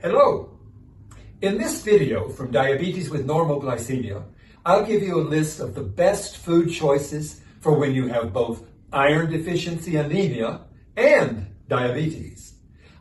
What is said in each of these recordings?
Hello! In this video from Diabetes with NORMOglycemia, I'll give you a list of the best food choices for when you have both iron deficiency anemia and diabetes.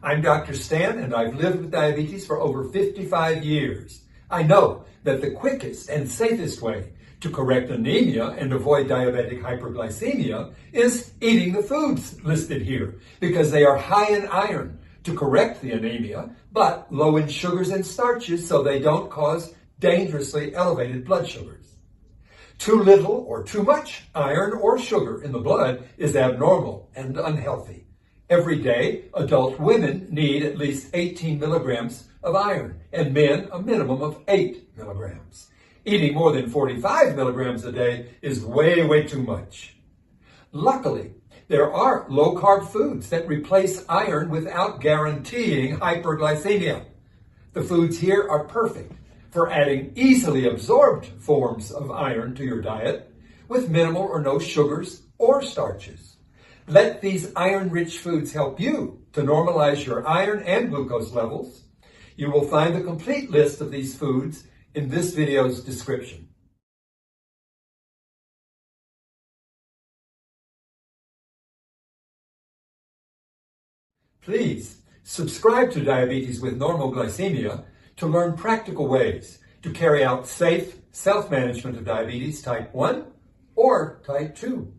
I'm Dr. Stan and I've lived with diabetes for over 55 years. I know that the quickest and safest way to correct anemia and avoid diabetic hyperglycemia is eating the foods listed here because they are high in iron to correct the anemia, but low in sugars and starches so they don't cause dangerously elevated blood sugars. Too little or too much iron or sugar in the blood is abnormal and unhealthy. Every day, adult women need at least 18 milligrams of iron, and men a minimum of 8 milligrams. Eating more than 45 milligrams a day is way too much. Luckily, there are low-carb foods that replace iron without guaranteeing hyperglycemia. The foods here are perfect for adding easily absorbed forms of iron to your diet with minimal or no sugars or starches. Let these iron-rich foods help you to normalize your iron and glucose levels. You will find the complete list of these foods in this video's description. Please subscribe to Diabetes with NORMOglycemia to learn practical ways to carry out safe self-management of diabetes type 1 or type 2.